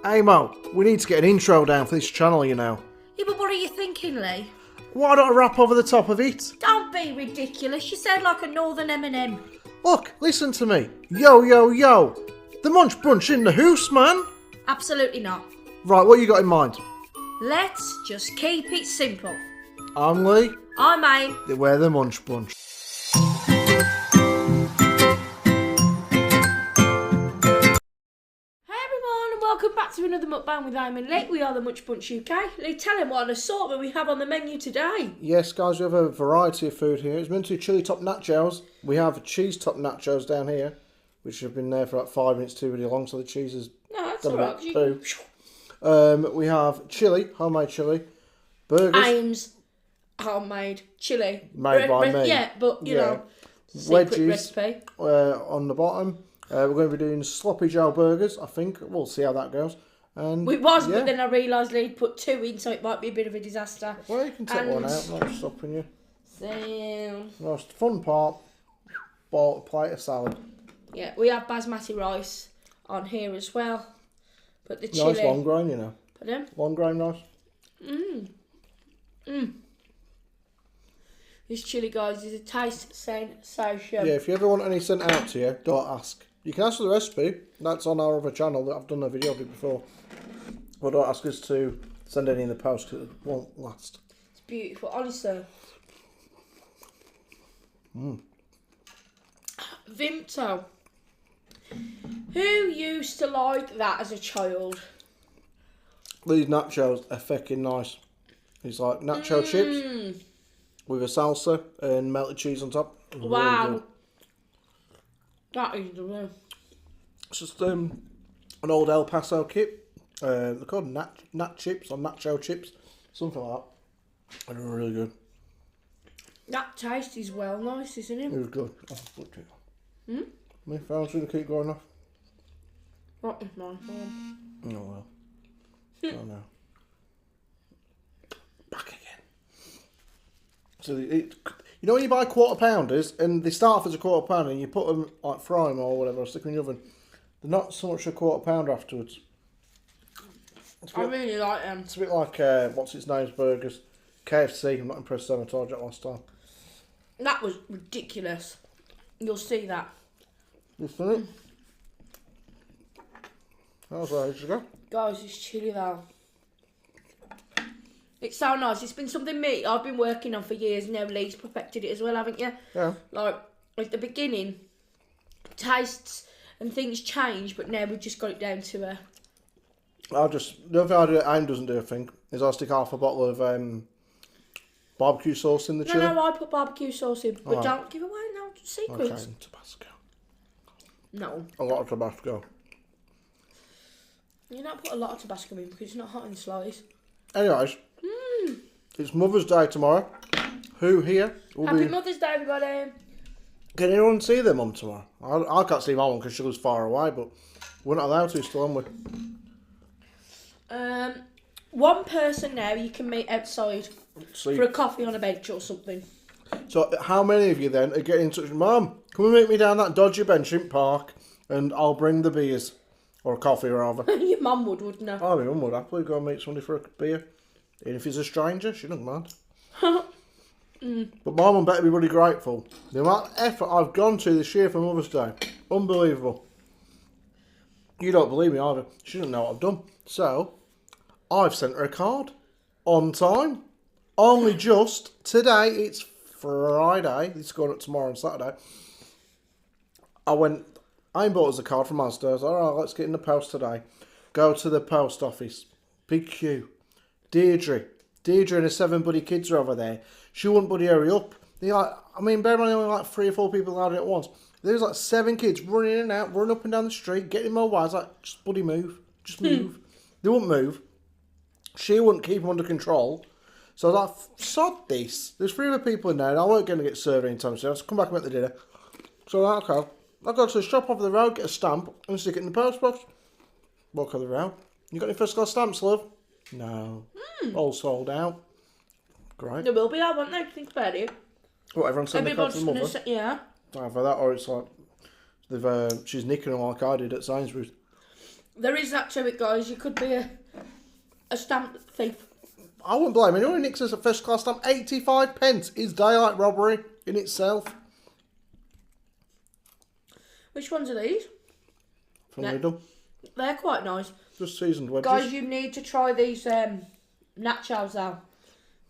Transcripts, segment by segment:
Hey Mo, we need to get an intro down for this channel, you know. Yeah, but what are you thinking, Leigh? Why not a rap over the top of it? Don't be ridiculous. You sound like a northern M&M. Look, listen to me. Yo, yo, yo. The Munch brunch in the house, man. Absolutely not. Right, what you got in mind? Let's just keep it simple. I'm Leigh. I'm Aim. We're the Munch brunch. Welcome back to another mukbang with Aim and Leigh. We are the Munch Bunch UK. Leigh, tell him what an assortment we have on the menu today. Yes, guys, we have a variety of food here. It's meant to be chili top nachos. We have cheese top nachos down here, which have been there for like 5 minutes too really long, so the cheese is done about two. We have chili, homemade chili, burgers. Aim's homemade chili. Made by me. Yeah, but you know, wedges recipe. On the bottom. We're going to be doing sloppy Joe burgers, I think. We'll see how that goes. And it was, but then I realised Leigh put 2 in, so it might be a bit of a disaster. Well, you can take one out, I'm not stopping you. So, Most fun part, bought a plate of salad. Yeah, we have basmati rice on here as well. But the chili... Nice long grain, you know. Pardon? Long grain rice. This chili, guys, is a taste sensation. Yeah, if you ever want any sent out to you, don't ask. You can ask for the recipe. That's on our other channel. That I've done a video of it before. But don't ask us to send any in the post because it won't last. It's beautiful, honestly. Vimto. Who used to like that as a child? These nachos are fucking nice. It's like nacho chips with a salsa and melted cheese on top. Wow. Really That is the way. it's just an old El Paso kit. They're called nat chips or nacho chips. Something like that. And they're really good. That taste is well nice, isn't it? It was good. Oh, my phone's going to keep going off. What is my phone? Oh well. Oh no. Back again. So you know when you buy quarter pounders and they start off as a quarter pounder and you put them like fry them or whatever, or stick them in the oven. They're not so much a quarter pounder afterwards. I really like them. It's a bit like what's its name's burgers, KFC. I'm not impressed with them. I told you that last time. That was ridiculous. You'll see that. You seen it? That was ages ago. Guys, it's chili though. It's so nice. It's been something I've been working on for years now. Leigh's perfected it as well, haven't you? Yeah. Like, at the beginning, tastes and things change, but now we've just got it down to a... The other thing I do, Aim doesn't do a thing, is I stick half a bottle of barbecue sauce in the chili. No, I put barbecue sauce in, but Oh. don't give away no secrets. Okay, Tabasco. No. A lot of Tabasco. You don't put a lot of Tabasco in because it's not hot in the slice. Anyways, it's Mother's Day tomorrow. Who here will Happy be... Mother's Day, everybody. Can anyone see their mum tomorrow? I can't see my mum because she lives far away, but we're not allowed to still, aren't we? One person now you can meet outside See. for a coffee on a bench or something. So how many of you then are getting in touch with Mum? Come and meet me down that dodgy bench in Park and I'll bring the beers. Or a coffee rather. Your mum wouldn't her? Oh, my mum would happily go and meet somebody for a beer. Even if he's a stranger, she doesn't mind. But my mum better be really grateful. The amount of effort I've gone to this year for Mother's Day. Unbelievable. You don't believe me either. She doesn't know what I've done. So, I've sent her a card. On time. Only just. Today, it's Friday. It's going up tomorrow and Saturday. I bought us a card from Asda. I was like, alright, let's get in the post today. Go to the post office. Big queue. Deirdre and her 7 buddy kids are over there. She wouldn't buddy hurry up. Bear in mind, only like 3 or 4 people allowed it at once. There's like 7 kids running in and out, running up and down the street, getting in my way. I was like, just buddy move. Just move. They wouldn't move. She wouldn't keep them under control. So I was like, sod this. There's 3 other people in there and I weren't going to get served anytime soon. I'll come back and make the dinner. So I was like, okay. I go to the shop over the road, get a stamp, and stick it in the post box. Walk over the road. You got any first class stamps, love? No. All sold out. Great. There will be, won't there? Think about it. What, everyone's sending the card to the mother? Yeah. Either that, or it's like she's nicking them like I did at Sainsbury's. There is that to it, guys. You could be a stamp thief. I wouldn't blame anyone who nicks us a first class stamp. 85p is daylight robbery in itself. Which ones are these? From Lidl. They're quite nice. Just seasoned wedges. Guys, you need to try these nachos now.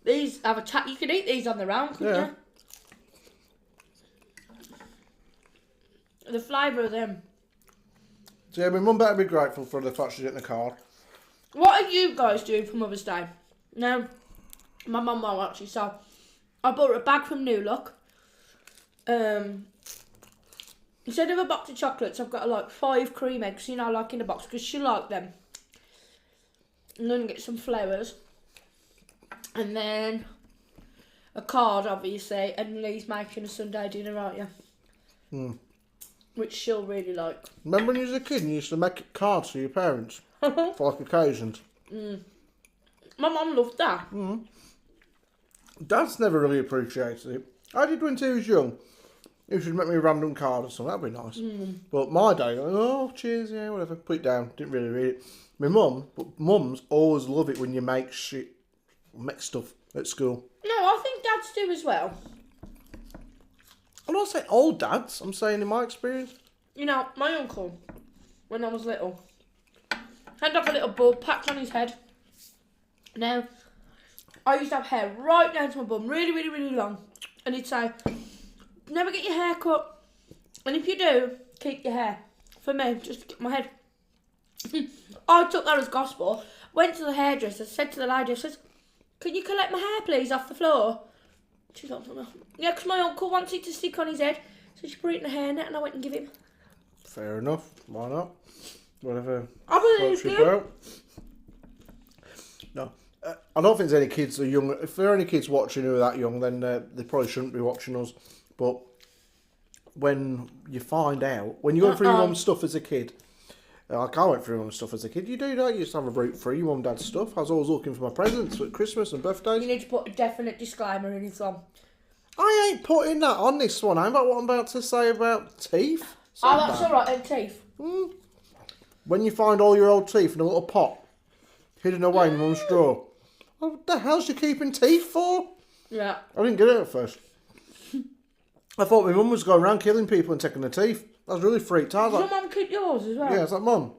These have a you can eat these on their own, couldn't you? The flavour of them. So yeah, my mum better be grateful for the fact she's getting a card. What are you guys doing for Mother's Day? No, my mum won't actually, so I bought her a bag from New Look. Instead of a box of chocolates, I've got like 5 cream eggs, you know, like in a box, because she liked them. I'm going to get some flowers. And then a card, obviously, and Leigh's making a Sunday dinner, aren't you? Which she'll really like. Remember when you was a kid and you used to make cards for your parents? For like occasions? My mum loved that. Dad's never really appreciated it. I did when he was young. He should make me a random card or something, that'd be nice. But my day, oh, cheers, yeah, whatever, put it down, didn't really read it. My mum, but mums always love it when you make stuff at school. No, I think dads do as well. I'm not saying all dads, I'm saying in my experience. You know, my uncle, when I was little, had like a little ball packed on his head. Now, I used to have hair right down to my bum, really, really, really long. And he'd say, never get your hair cut. And if you do, keep your hair. For me, just get my head. I took that as gospel, went to the hairdresser, said to the lady, I said, can you collect my hair, please, off the floor? She's like, no. Yeah, because my uncle wants it to stick on his head. So she put it in a hairnet and I went and give him. Fair enough. Why not? Whatever. I believe you. No. I don't think there's any kids that are young. If there are any kids watching who are that young, then they probably shouldn't be watching us. But when you find out, when you go through your mum's stuff as a kid, like I went through mum's stuff as a kid, you do that. You used to have a route through your mum and dad's stuff. I was always looking for my presents at Christmas and birthdays. You need to put a definite disclaimer in his one. I ain't putting that on this one. I'm about what I'm about to say about teeth. That's alright then, teeth. When you find all your old teeth in a little pot, hidden away in your mum's drawer, what the hell's you keeping teeth for? Yeah. I didn't get it at first. I thought my mum was going around killing people and taking their teeth. I was really freaked out. Does your mum keep yours as well? Yeah, I was like, Mum,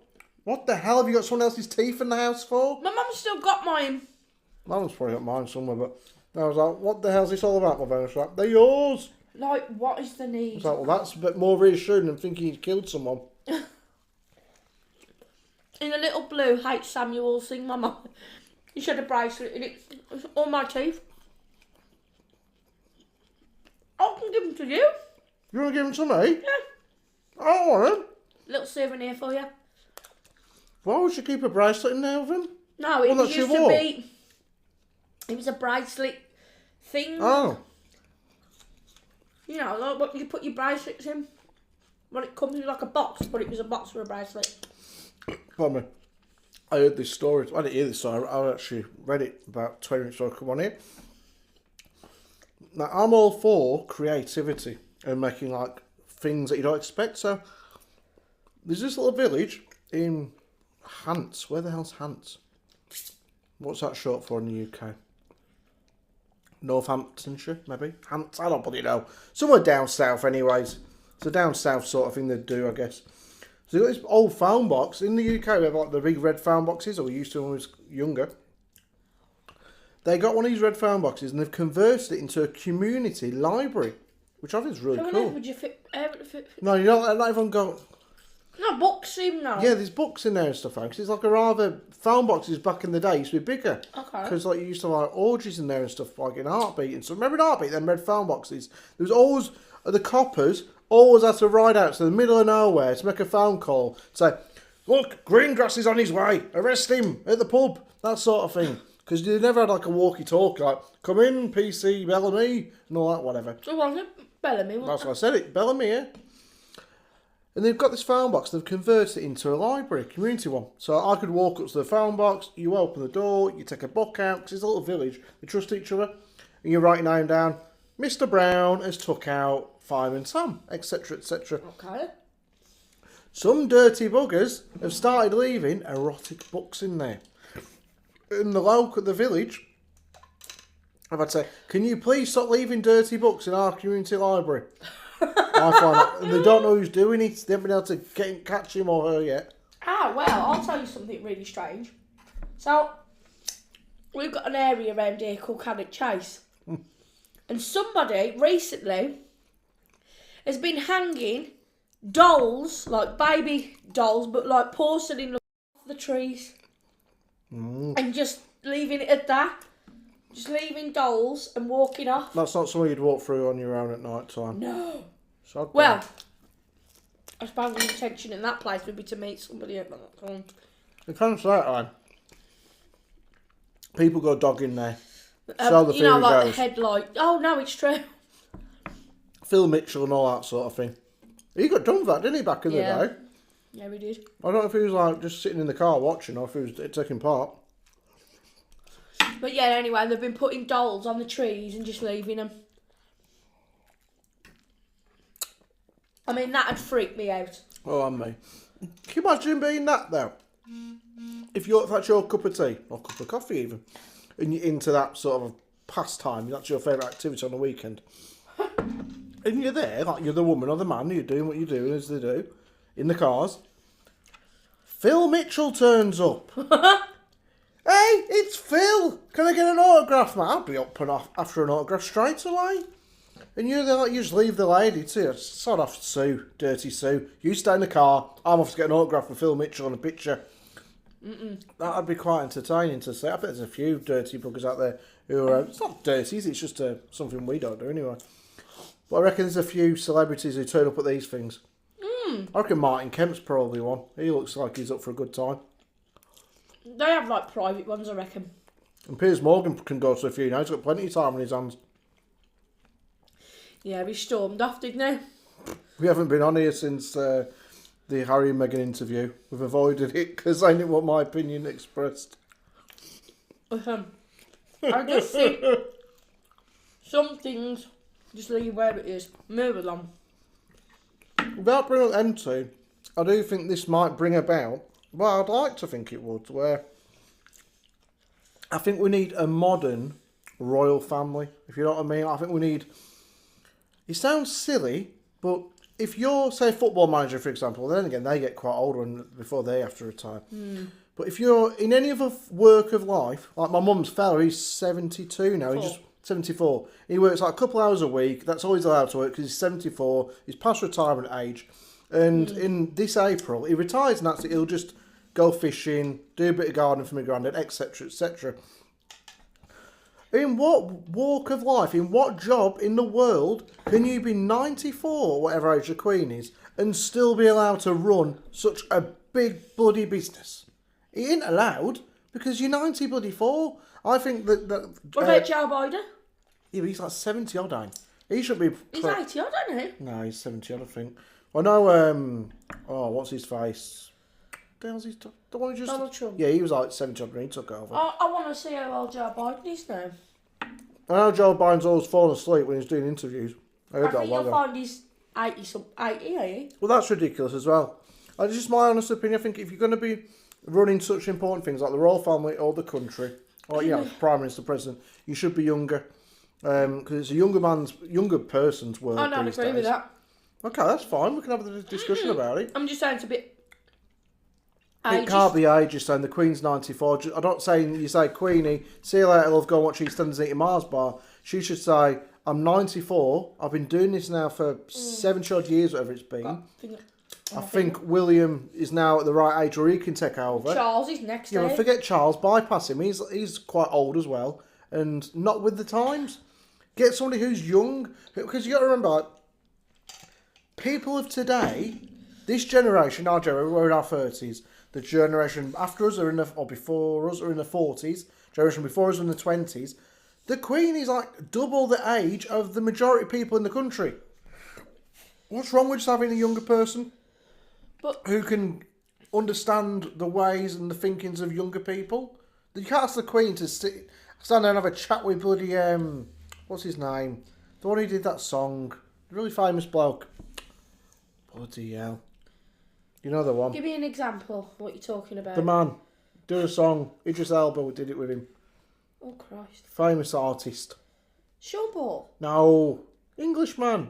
what the hell have you got someone else's teeth in the house for? My mum's still got mine. My mum's probably got mine somewhere, but I was like, what the hell's this all about, my friend? She's like, they're yours. Like, what is the need? I was like, well, that's a bit more reassuring than thinking you killed someone. In a little blue H. Samuel thing, my mum, she had a bracelet in it. It's all my teeth. I can give them to you. You want to give them to me? Yeah. I want them. Little souvenir for you. Why would you keep a bracelet in there with him? No, it used to be. It was a bracelet thing. Oh. You know, like what you put your bracelets in. When it comes in like a box, but it was a box for a bracelet. Pardon me. I heard this story. I didn't hear this story. I actually read it about 20 minutes before I come on here. Now, I'm all for creativity and making like things that you don't expect. So, there's this little village in Hants. Where the hell's Hants? What's that short for in the UK? Northamptonshire, maybe? Hants? I don't bloody know. Somewhere down south, anyways. It's a down south sort of thing they do, I guess. So, you've got this old phone box. In the UK, we have like the big red phone boxes, or we used to when I was younger. They got one of these red phone boxes and they've converted it into a community library, which I think is really cool. Would you fit? No, you don't let everyone go. No, books in now. Yeah, there's books in there and stuff. Because it's like a rather phone boxes back in the day used to be bigger. Okay. Because like you used to have like orgies in there and stuff like in Heartbeat and so remember in Heartbeat them red phone boxes. There was always the coppers always had to ride out to the middle of nowhere to make a phone call. Say, look, Greengrass is on his way. Arrest him at the pub. That sort of thing. Because they never had like a walkie-talkie like, come in, PC, Bellamy, and all that, whatever. So was it Bellamy? That's what I said it, Bellamy, yeah. And they've got this phone box, they've converted it into a library, a community one. So I could walk up to the phone box, you open the door, you take a book out, because it's a little village, they trust each other, and you write your name down, Mr. Brown has took out Fireman Sam, etc., etc. Okay. Some dirty buggers have started leaving erotic books in there. In the village, I've had to say, can you please stop leaving dirty books in our community library? I find that, and they don't know who's doing it. They haven't been able to catch him or her yet. Ah, well, I'll tell you something really strange. So, we've got an area around here called Cannock Chase. And somebody recently has been hanging dolls, like baby dolls, but like porcelain off the trees. And just leaving it at that. Just leaving dolls and walking off. That's not something you'd walk through on your own at night time. No. So well, I suppose the intention in that place would be to meet somebody at that time. It comes to that time. People go dogging there. So the you know, like goes. the headlight. Oh no, it's true. Phil Mitchell and all that sort of thing. He got done with that, didn't he, back in the day? Yeah, we did. I don't know if he was like just sitting in the car watching or if he was taking part. But yeah, anyway, they've been putting dolls on the trees and just leaving them. I mean, that'd freak me out. Oh, and me. Can you imagine being that, though? If that's your cup of tea, or cup of coffee even, and you're into that sort of pastime, that's your favourite activity on the weekend. And you're there, like you're the woman or the man, you're doing what you're doing as they do, in the cars. Phil Mitchell turns up. Hey, it's Phil! Can I get an autograph, mate? I'll be up and off after an autograph straight away. And you're there, like, you just leave the lady too. Sod off, Sue, dirty Sue. You stay in the car. I'm off to get an autograph with Phil Mitchell on a picture. That'd be quite entertaining to see. I bet there's a few dirty buggers out there who are. It's not dirties. It's just something we don't do anyway. But I reckon there's a few celebrities who turn up at these things. I reckon Martin Kemp's probably one. He looks like he's up for a good time. They have like private ones, I reckon. And Piers Morgan can go to a few now. He's got plenty of time on his hands. Yeah, he stormed off, didn't he? We haven't been on here since the Harry and Meghan interview. We've avoided it because I didn't want my opinion expressed. I just think some things just leave where it is. Move along. Without bringing up them two, I do think this might bring about, well, I'd like to think it would, where I think we need a modern royal family, if you know what I mean. I think we need... It sounds silly, but if you're, say, a football manager, for example, then again, they get quite old before they have to retire. But if you're in any other work of life, like my mum's fella, he's 72 now, he's just 74. He works like a couple hours a week, that's all he's allowed to work because he's 74, he's past retirement age. And in this April, he retires and that's it, he'll just go fishing, do a bit of gardening for my granddad, etc., etc. In what walk of life, in what job in the world can you be 94, whatever age the Queen is, and still be allowed to run such a big bloody business? It ain't allowed, because you're 90 bloody 4. I think that... What about Joe Biden? Yeah, but he's like 70 odd, ain't he? Should be... He's 80 odd, isn't he? No, he's 70 odd, I think. I know, what's his face? The hell's his... The one who just... Donald Trump. Yeah, he was like 70 odd when he took over. I want to see how old Joe Biden is now. I know Joe Biden's always falling asleep when he's doing interviews. I think you'll find he's 80, ain't he? Well, that's ridiculous as well. It's just my honest opinion. I think if you're going to be running such important things like the royal family or the country, or the Prime Minister, President, you should be younger. Because it's a younger person's world. I don't agree with that. Okay, that's fine. We can have a discussion about it. I'm just saying it's a bit... It can't be ageist saying the Queen's 94. I'm not saying you say, Queenie, see you later, love, go and watch EastEnders eating Mars bar. She should say, I'm 94. I've been doing this now for 70 odd years, whatever it's been. I think William is now at the right age where he can take over. Charles is next. Yeah, but forget Charles, bypass him. He's quite old as well. And not with the times. Get somebody who's young. Because you got to remember, like, people of today, this generation, our generation, we're in our 30s. The generation after us or before us are in the 40s. Generation before us are in the 20s. The Queen is like double the age of the majority of people in the country. What's wrong with just having a younger person who can understand the ways and the thinkings of younger people? You can't ask the Queen to stand there and have a chat with bloody, what's his name? The one who did that song. The really famous bloke. Bloody hell. You know the one. Give me an example of what you're talking about. The man. Do a song. Idris Elba did it with him. Oh, Christ. Famous artist. Sean Paul. No. Englishman.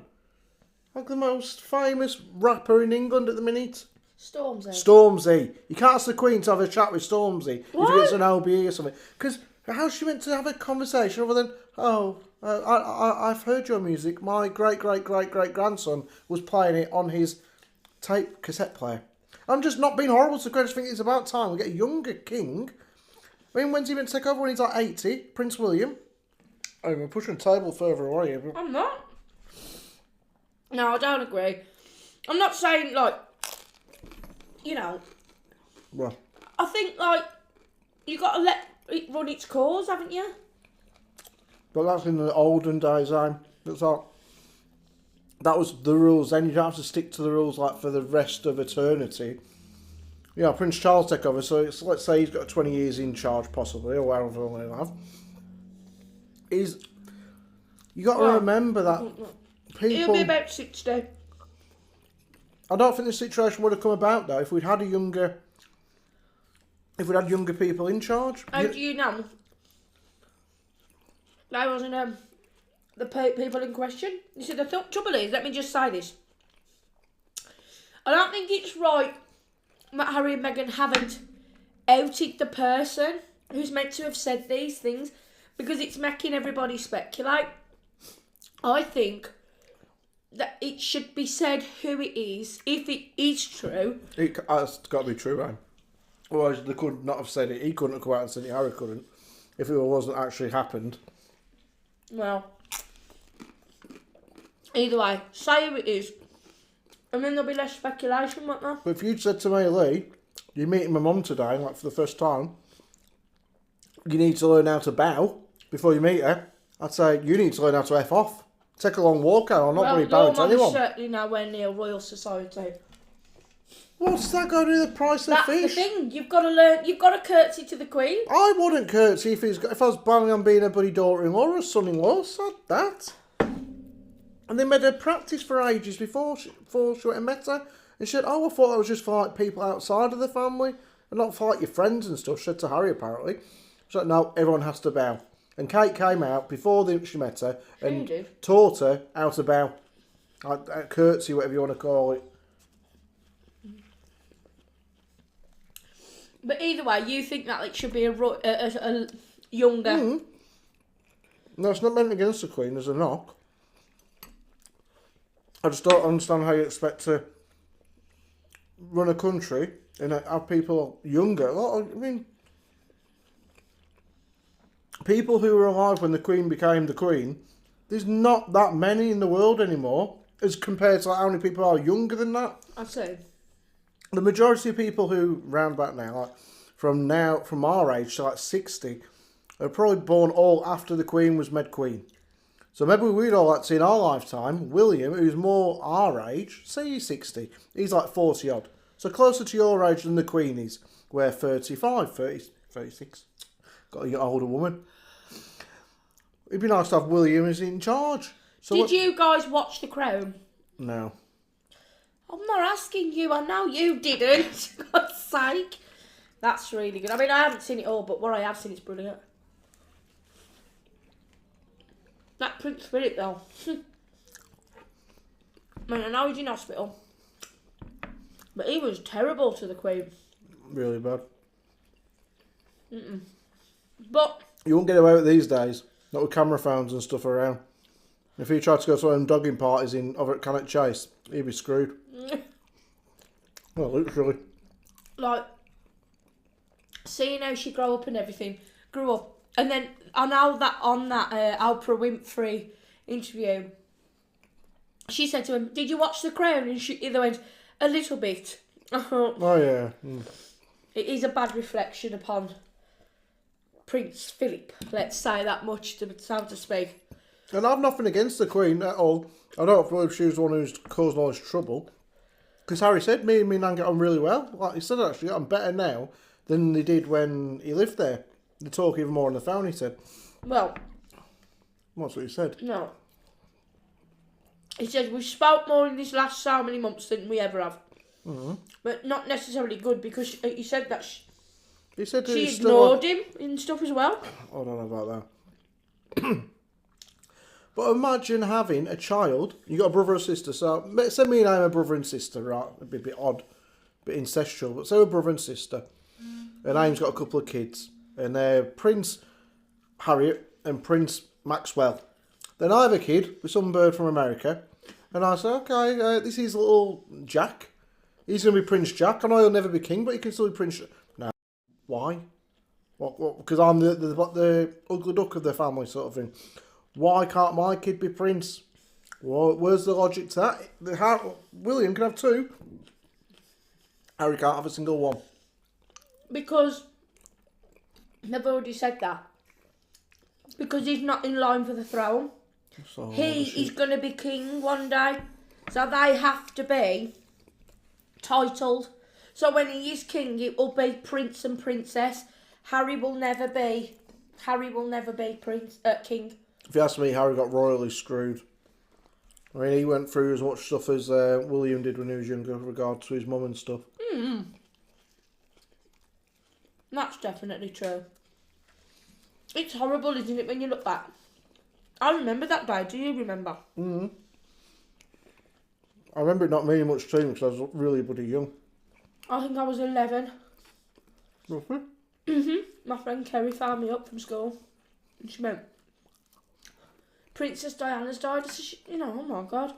Like the most famous rapper in England at the minute. Stormzy. Stormzy. You can't ask the Queen to have a chat with Stormzy What? if he gets an OBE or something. Because how's she meant to have a conversation other than, I've heard your music. My great-great-great-great-grandson was playing it on his cassette player. I'm just not being horrible to the Queen. I just think it's about time we get a younger king. I mean, when's he meant to take over? When he's like 80? Prince William? Oh, we're pushing the table further away here. I'm not. No, I don't agree. I'm not saying, like, you know, Well, I think, like, you got to let it run its course, haven't you? but that's in the olden days, That's all. That was the rules. Then you don't have to stick to the rules like for the rest of eternity. Yeah, Prince Charles take over. So it's, let's say he's got 20 years in charge, possibly, or whatever he'll have. You got to remember that people. He'll be about 60. I don't think this situation would have come about though if we'd had younger people in charge. How do you know? That wasn't the people in question. You see, the trouble is, let me just say this. I don't think it's right that Harry and Meghan haven't outed the person who's meant to have said these things because it's making everybody speculate. I think that it should be said who it is, if it is true. It has got to be true, right? Otherwise, they could not have said it. He couldn't have come out and said it. Harry couldn't. If it wasn't actually happened. Well, either way, say who it is. And then there'll be less speculation, won't there? But if you'd said to me, Leigh, you're meeting my mum today, like for the first time, you need to learn how to bow before you meet her, I'd say, you need to learn how to F off. Take a long walk out. I'm not really bowing to anyone. Certainly nowhere near Royal Society. What's that got to do with the price of fish? That's the thing. You've got to learn. You've got to curtsy to the Queen. I wouldn't curtsy if I was planning on being a bloody daughter-in-law or a son-in-law. Sod that. And they made her practice for ages before she went and met her. And she said, I thought that was just for like people outside of the family and not for like your friends and stuff. She said to Harry apparently. She's like, no, everyone has to bow. And Kate came out before she met her and taught her how to bow. Like, curtsy, whatever you want to call it. But either way, you think that it should be a younger... Mm. No, it's not meant against the Queen, there's a knock. I just don't understand how you expect to run a country and have people younger. I mean, people who were alive when the Queen became the Queen, there's not that many in the world anymore as compared to like, how many people are younger than that. I'd say. The majority of people who, round about now, like from our age to like 60, are probably born all after the Queen was made Queen. So maybe we'd all like to see in our lifetime, William, who's more our age, say he's 60, he's like 40 odd. So closer to your age than the Queen is. We're 35, 30, 36. Got to get older woman. It'd be nice to have William as in charge. So Did you guys watch The Crown? No. I'm not asking you. I know you didn't. For God's sake. That's really good. I mean, I haven't seen it all, but what I have seen is brilliant. That Prince Philip, though. I mean, I know he's in hospital, but he was terrible to the Queen. Really bad. But you won't get away with it these days. Not with camera phones and stuff around. If he tried to go to one of them dogging parties over at Cannock Chase, he'd be screwed. Well, literally. like, seeing how she grew up and everything, and then I know that on that Oprah Winfrey interview, she said to him, "Did you watch The Crown?" And he went, "A little bit." Oh yeah. It is a bad reflection upon Prince Philip. Let's say that much, so to speak. And I've nothing against the Queen at all. I don't believe she was the one who's caused all this trouble. Because Harry said, me and Nan get on really well. Like he said, actually, get on better now than they did when he lived there. They talk even more on the phone, he said. Well, that's what he said. No. He said, we've spoke more in this last so many months than we ever have. but not necessarily good because he said that He said that she it's still ignored him and stuff as well. I don't know about that. But imagine having a child. You got a brother or sister. So say me and I am a brother and sister, right? It'd be a bit odd, a bit incestual. But say we're brother and sister, and Aim's got a couple of kids, and they're Prince Harriet and Prince Maxwell. Then I have a kid with some bird from America, and I say, okay, this is little Jack. He's going to be Prince Jack. I know he'll never be king, but he can still be Prince. No, why? What? Because I'm the ugly duck of the family, sort of thing. Why can't my kid be Prince? Well, where's the logic to that? William can have two. Harry can't have a single one. Because they've already said that. Because he's not in line for the throne. He is going to be king one day. So they have to be titled. So when he is king, it will be Prince and Princess. Harry will never be king. If you ask me, Harry got royally screwed. I mean, he went through as much stuff as William did when he was younger with regard to his mum and stuff. That's definitely true. It's horrible, isn't it, when you look back? I remember that day. Do you remember? I remember it not meaning much to me because I was really bloody young. I think I was 11. Roughly? My friend Kerry found me up from school. And she went, Princess Diana's died. I said, oh my God.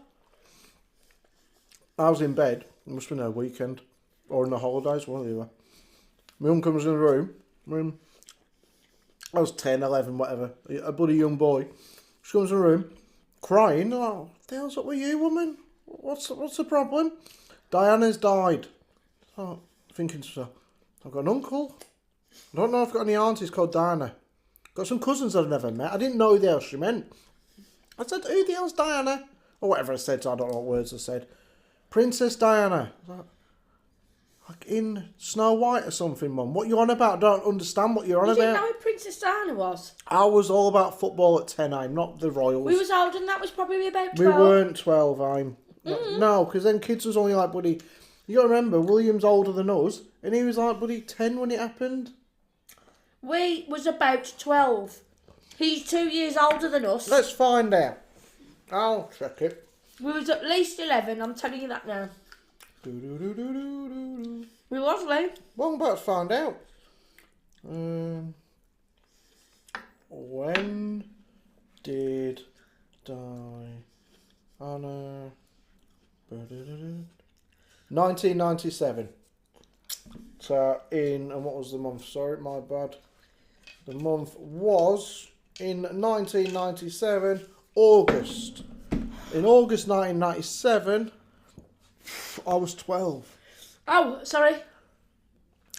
I was in bed. It must have been a weekend. Or in the holidays, one or the other. My mum comes in the room. I was 10, 11, whatever. A bloody young boy. She comes in the room, crying. Oh, what the hell's up with you, woman? What's the problem? Diana's died. Oh, thinking to myself, I've got an uncle. I don't know if I've got any aunties called Diana. Got some cousins I've never met. I didn't know who the hell she meant. I said, who the hell's Diana? Or whatever I said, so I don't know what words I said. Princess Diana. Like in Snow White or something, Mum. What you on about? I don't understand what you're on You about. didn't know who Princess Diana was? I was all about football at 10, I'm not the Royals. We was older than that, was probably about 12. We weren't 12, I'm. No, because then kids was only like, buddy, you got to remember, William's older than us, and he was like, buddy, 10 when it happened. We was about 12. He's 2 years older than us. Let's find out. I'll check it. We was at least 11, I'm telling you that now. Do-do-do-do-do-do-do. We was, Leigh. Well, I'm about to find out. When did Diana... 1997. So and what was the month? Sorry, my bad. The month was in 1997, August. In August 1997, I was 12. Oh, sorry.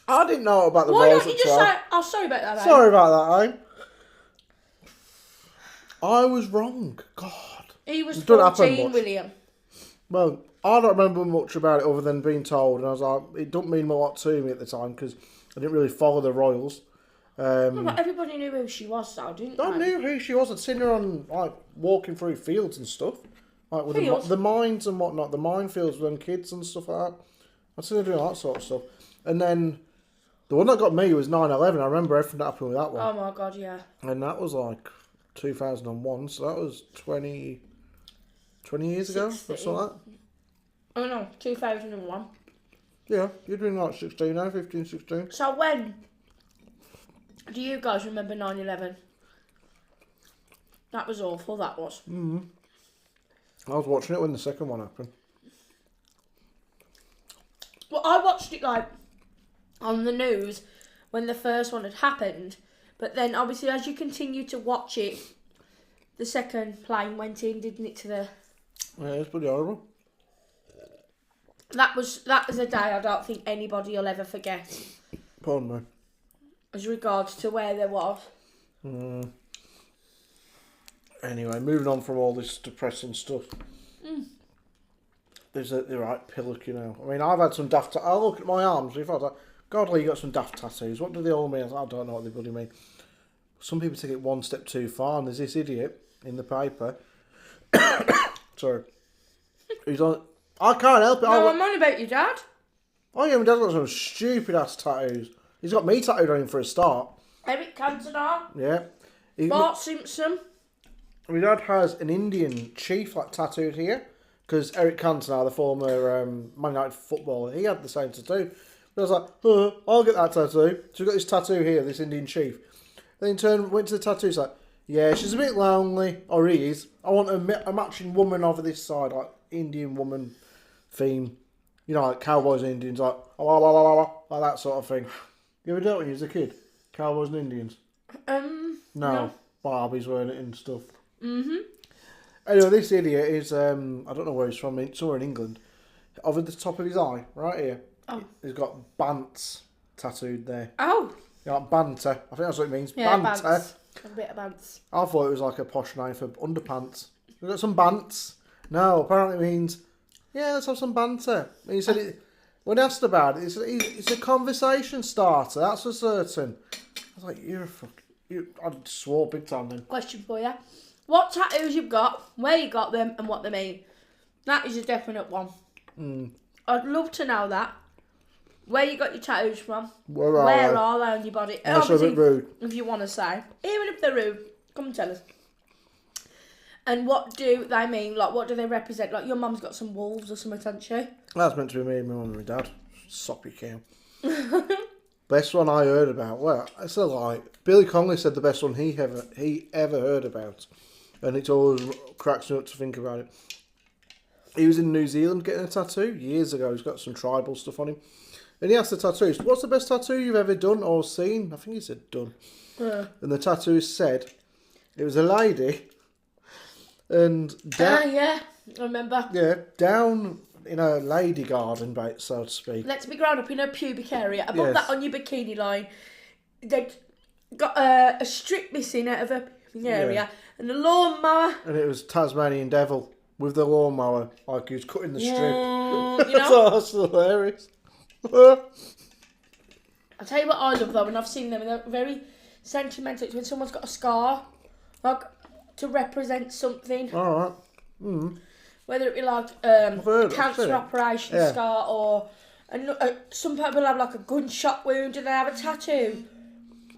I didn't know about the Why Royals don't you at just 12. say, oh, sorry about that, Sorry about that, I was wrong. God. He was It doesn't happen 14, much. William. Well, I don't remember much about it other than being told, and I was like, it don't mean a lot to me at the time because I didn't really follow the Royals. No, but everybody knew who she was, though, didn't they? I knew who she was. I'd seen her on like walking through fields and stuff, like with the mines and whatnot, the minefields with them kids and stuff like that. I'd seen her doing that sort of stuff. And then the one that got me was 9/11. I remember everything that happened with that one. Oh my God, yeah. And that was like 2001, so that was 20 years ago or something like that. Oh no, 2001. Yeah, you'd been like 16 now, 15, 16. So when do you guys remember 9/11? That was awful, that was. I was watching it when the second one happened. Well, I watched it like on the news when the first one had happened, but then obviously as you continue to watch it, the second plane went in, didn't it, to the... Yeah, it's pretty horrible. That was a day I don't think anybody will ever forget. Pardon me. As regards to where they was. Anyway, moving on from all this depressing stuff. There's the right pillock, you know. I mean, I've had some daft... I look at my arms, if I was like, God, Leigh, you got some daft tattoos. What do they all mean? I don't know what they bloody mean. Some people take it one step too far, and there's this idiot in the paper. Sorry. He's on... I can't help it. No, I'm on about your dad. Oh yeah, my dad's got some stupid ass tattoos. He's got me tattooed on him for a start. Eric Cantona. Yeah. Bart Simpson. My dad has an Indian chief like tattooed here. Because Eric Cantona, the former Man United footballer, he had the same tattoo. But I was like, I'll get that tattoo. So we've got this tattoo here, this Indian chief. Then he went to the tattoo, he's like, yeah, she's a bit lonely. Or he is. I want a matching woman over this side, like Indian woman theme. You know, like cowboys and Indians, like, like that sort of thing. You ever dealt when you was a kid? Cowboys and Indians? No. Barbies weren't it and stuff. Mm-hmm. Anyway, this idiot is, I don't know where he's from, somewhere in England. Over the top of his eye, right here, he's got Bants tattooed there. Oh. Yeah, like banter. I think that's what it means. Yeah, banter. Bants. A bit of Bants. I thought it was like a posh name for underpants. We've got some Bants. No, apparently it means, yeah, let's have some banter. And he said, when asked about it, he said, it's a conversation starter, that's for certain. I was like, you're a fuck. I swore big time then. Question for you. What tattoos you've got, where you got them, and what they mean. That is a definite one. I'd love to know that. Where you got your tattoos from. Where are they on your body? That's a bit rude. If you want to say. Even if they're rude, come and tell us. And what do they mean? Like, what do they represent? Like, your mum's got some wolves or something, hasn't she? That's meant to be me and my mum and my dad. Soppy cow. Best one I heard about. Well, it's a lie. Billy Connolly said the best one he ever heard about. And it always cracks me up to think about it. He was in New Zealand getting a tattoo years ago. He's got some tribal stuff on him. And he asked the tattooist, what's the best tattoo you've ever done or seen? I think he said done. And the tattooist said, it was a lady. And yeah, I remember. Yeah, down in a lady garden, so to speak. Let's be ground up in her pubic area. Above that on your bikini line, they'd got a strip missing out of her pubic area. And a lawnmower. And it was Tasmanian Devil with the lawnmower, like he was cutting the strip. You know? That's hilarious. I'll tell you what I love though, when I've seen them, they're very sentimental. It's when someone's got a scar, like to represent something. Alright. Whether it be like cancer operation scar or some people have like a gunshot wound and they have a tattoo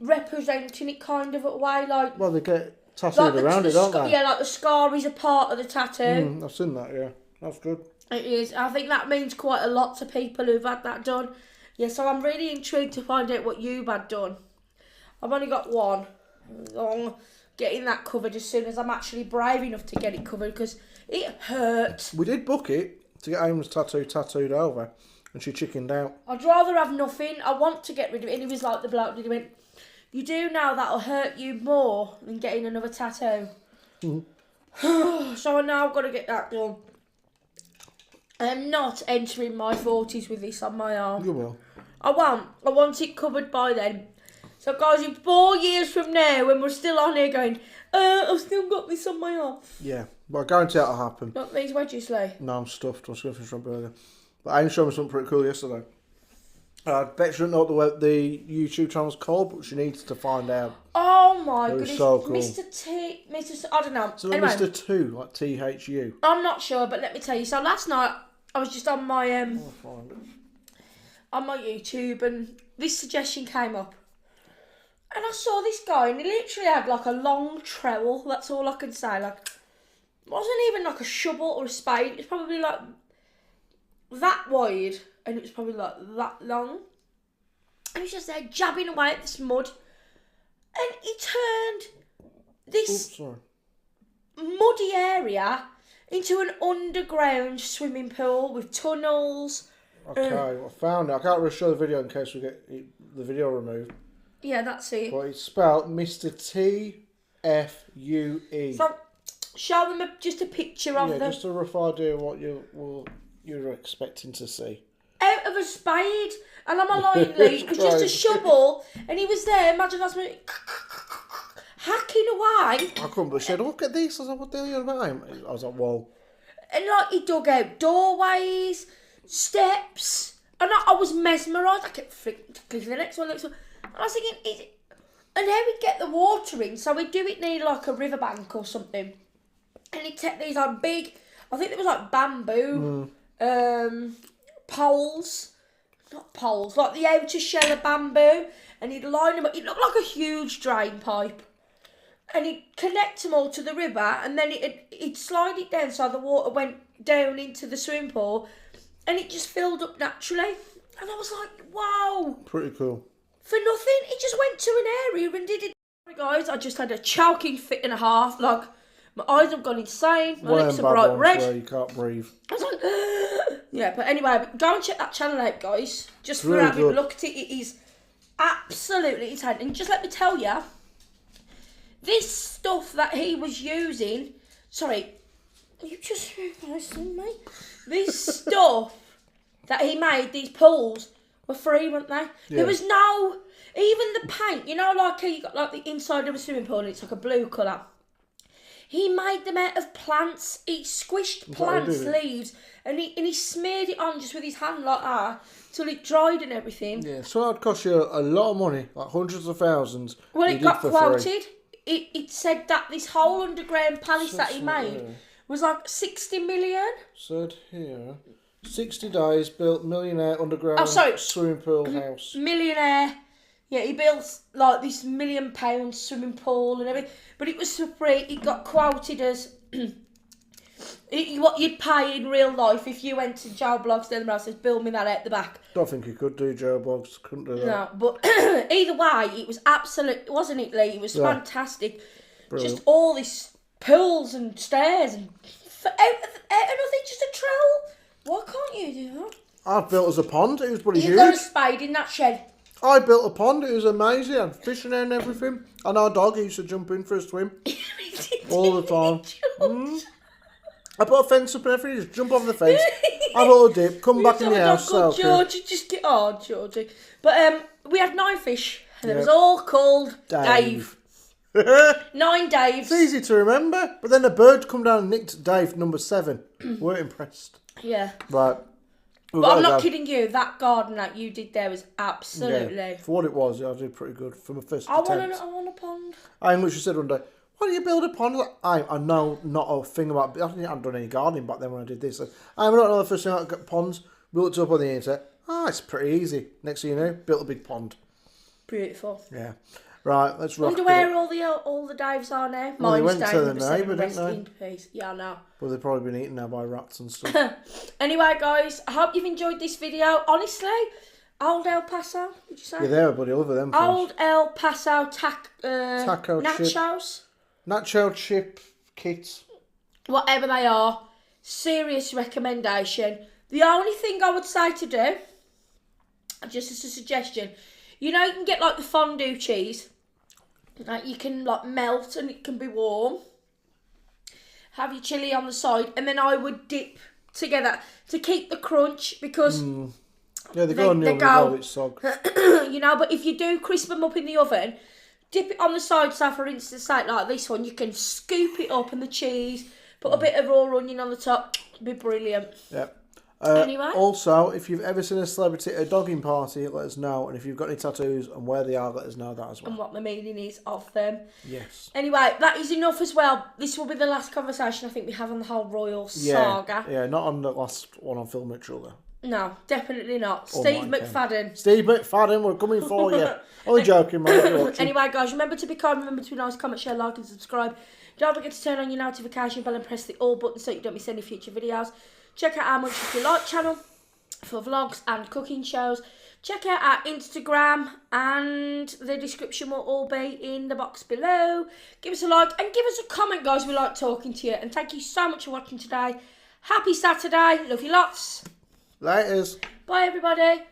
representing it kind of a way, like. Well, they get tattooed like around it, don't they? Yeah, like the scar is a part of the tattoo. I've seen that, yeah. That's good. It is. I think that means quite a lot to people who've had that done. Yeah, so I'm really intrigued to find out what you've had done. I've only got one. I'm getting that covered as soon as I'm actually brave enough to get it covered because it hurts. We did book it to get Aim's tattoo tattooed over and she chickened out. I'd rather have nothing. I want to get rid of it. And he was like the bloke that he went, you do now, that'll hurt you more than getting another tattoo. So I know I've got to get that done. I am not entering my 40s with this on my arm. You will. I won't. I want it covered by then. So guys, in 4 years from now, when we're still on here going, I've still got this on my arm. Yeah, but I guarantee that'll happen. Not these wedges, Leigh. No, I'm stuffed. I was going to finish my burger. But Aim showed me something pretty cool yesterday. I bet she doesn't know what the YouTube channel's called, but she needs to find out. Oh my goodness. So cool. I don't know. So anyway, Mr. 2, like THU. I'm not sure, but let me tell you. So last night, I was just on my on my YouTube and this suggestion came up. And I saw this guy and he literally had like a long trowel. That's all I can say. Like, it wasn't even like a shovel or a spade. It was probably like that wide and it was probably like that long. And he was just there jabbing away at this mud. And he turned this muddy area into an underground swimming pool with tunnels. Okay, I found it. I can't really show the video in case we get the video removed. Yeah, that's it. But it's spelled Mr. TFUE. So, show them just a picture of them. Yeah, just a rough idea of what you're expecting to see. Out of a spade. And I'm lying, Leigh. It was just a shovel. And he was there. Imagine that's me hacking away. I couldn't but said, look at this. I was like, what the hell are you about? I was like, whoa. And like he dug out doorways, steps. And I was mesmerised. I kept flicking to the next one, next one. And I was thinking, and how we'd get the water in, so we'd do it near like a riverbank or something. And he'd take these like big, I think there was like bamboo poles. not poles, like the outer shell of bamboo, and he'd line them up. It looked like a huge drain pipe. And he'd connect them all to the river, and then he'd slide it down so the water went down into the swimming pool, and it just filled up naturally. And I was like, wow. Pretty cool. For nothing, he just went to an area and did it. Guys, I just had a choking fit and a half. Like, my eyes have gone insane. My lips are bright red. Where you can't breathe. I was like, yeah, but anyway, go and check that channel out, guys. Just for really having a look at it. It is absolutely insane. And just let me tell you, this stuff that he was using, sorry, you just listening to me? This stuff that he made, these pools, were free, weren't they? Yeah. There was no, even the paint, you know, like you got like the inside of a swimming pool and it's like a blue colour. He made them out of plants. He squished plants, leaves, and he smeared it on just with his hand like that till it dried and everything. Yeah, so that'd cost you a lot of money, like hundreds of thousands. Well, it got quoted. It said that this whole underground palace that he made was like 60 million. Said here, 60 days, built millionaire underground swimming pool house. Millionaire. Yeah, he built like this £1 million swimming pool and everything. But it was for free. It got quoted as what you'd pay in real life if you went to Joe Blogs down the road and says, build me that out the back. Don't think you could do Joe Blogs. Couldn't do that. No, but either way, it was absolute, wasn't it, Leigh? It was fantastic. Brilliant. Just all these pools and stairs and out of nothing, just a trail. Why can't you do that? I built us a pond. It was pretty huge. You got a spade in that shed. I built a pond. It was amazing. I had fish in there and everything. And our dog used to jump in for a swim all the time. I put a fence up and everything. Just jump over the fence, have a little dip, come back in the house. Georgie, just get on, Georgie. But we had 9 fish, and it was all called Dave. 9 Daves. It's easy to remember. But then a bird come down and nicked Dave number 7. We're impressed. Yeah. Right. But I'm not kidding you. That garden that you did there was absolutely... Yeah, for what it was, I did pretty good for my first attempt. I want a pond. I literally said one day, why don't you build a pond? I know not a thing about... I hadn't done any gardening back then when I did this. I don't know the first thing I got ponds. We looked up on the internet. It's pretty easy. Next thing you know, built a big pond. Beautiful. Yeah. Right, let's rock. Wonder where all the dives are now. Well, they went to the neighbour, didn't they? Yeah, I know. Well, they've probably been eaten now by rats and stuff. Anyway, guys, I hope you've enjoyed this video. Honestly, Old El Paso, did you say? Yeah, they were buddy. Over them. Old El Paso taco nachos. Nacho chip kits. Whatever they are, serious recommendation. The only thing I would say to do, just as a suggestion, you know, you can get like the fondue cheese. Like you can like melt and it can be warm. Have your chilli on the side, and then I would dip together to keep the crunch because yeah, they go. You know, but if you do crisp them up in the oven, dip it on the side. So for instance, like this one, you can scoop it up and the cheese, put a bit of raw onion on the top. It'd be brilliant. Yep. Anyway. Also, if you've ever seen a celebrity at a dogging party, let us know. And if you've got any tattoos and where they are, let us know that as well. And what the meaning is of them. Yes. Anyway, that is enough as well. This will be the last conversation I think we have on the whole royal saga. Yeah, not on the last one on Phil Mitchell, though. No, definitely not. Steve McFadden. Steve McFadden, we're coming for you. Only joking, mate. Anyway, guys, remember to be kind, remember to be nice, comment, share, like and subscribe. Don't forget to turn on your notification bell and press the all button so you don't miss any future videos. Check out our Munch If You Like channel for vlogs and cooking shows. Check out our Instagram, and the description will all be in the box below. Give us a like and give us a comment, guys. We like talking to you. And thank you so much for watching today. Happy Saturday. Love you lots. Laters. Bye, everybody.